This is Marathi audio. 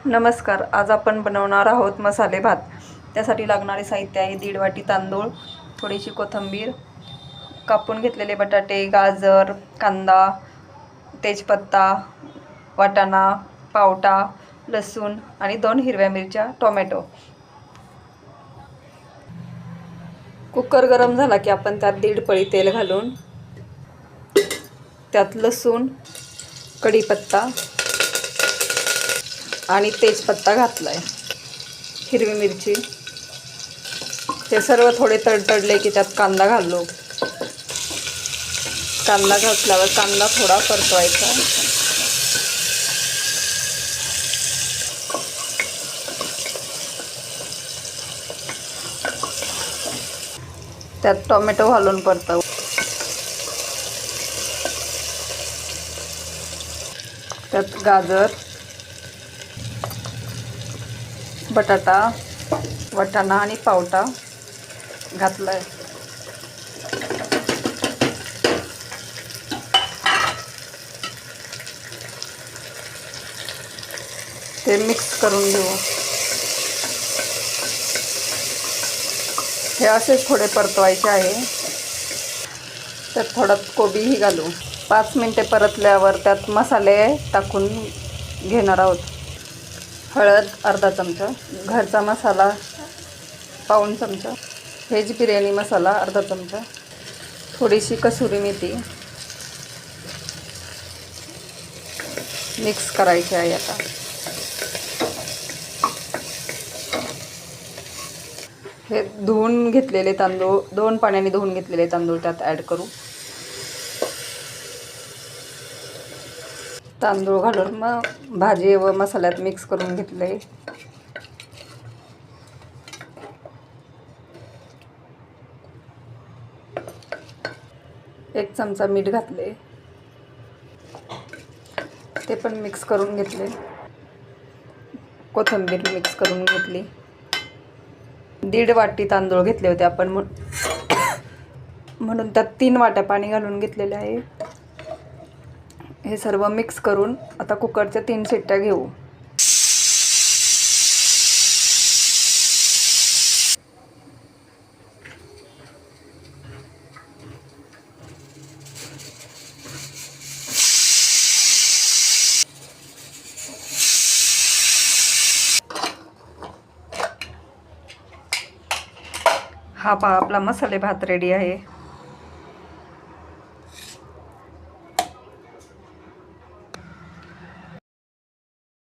नमस्कार. आज आपण बनवणार आहोत मसाले भात. त्यासाठी लागणारे साहित्य आहे 1.5 वाटी तांदूळ, थोडीशी कोथिंबीर, कापून घेतलेले बटाटे, गाजर, कांदा, तेजपत्ता, वाटाणा, पावटा, लसूण आणि 2 हिरव्या मिरच्या, टोमॅटो. कुकर गरम झाला की आपण त्यात 1.5 पळी तेल घालून त्यात लसूण, कढीपत्ता आणि तेजपत्ता घातलाय, हिरवी मिरची. ते सर्व थोडे तडतडले की त्यात कांदा घालू. कांदा घातल्यावर कांदा थोडा परतवायचा. त्यात टोमॅटो घालून परतवू. त्यात गाजर, बटाटा, वाटाणा आणि पावटा घातलाय. ते मिक्स करून घेऊ. हे असेच थोडे परतवायचे आहे. त्यात थोडा कोबीही घालू. 5 मिनिटे परतल्यावर त्यात मसाले टाकून घेणार आहोत. हळद अर्धा चमचा, घरचा मसाला पाऊण चमचा, व्हेज बिर्याणी मसाला अर्धा चमचा, थोडीशी कसुरी मेथी मिक्स करायची आहे. आता हे धुवून घेतलेले तांदूळ, 2 पाण्याने धुवून घेतलेले तांदूळ त्यात ॲड करू. तांदूळ घालून मग भाजी व मसाल्यात मिक्स करून घेतले. एक चमचा मीठ घातले. ते पण मिक्स करून घेतले. कोथिंबीर मिक्स करून घेतली. 1.5 वाटी तांदूळ घेतले होते आपण, म्हणून त्यात 3 वाट्या पाणी घालून घेतलेले आहे. हे सर्व मिक्स करून आता कुकरच्या 3 शिट्ट्या घेऊ. हा पहा, आपला मसाले भात रेडी आहे.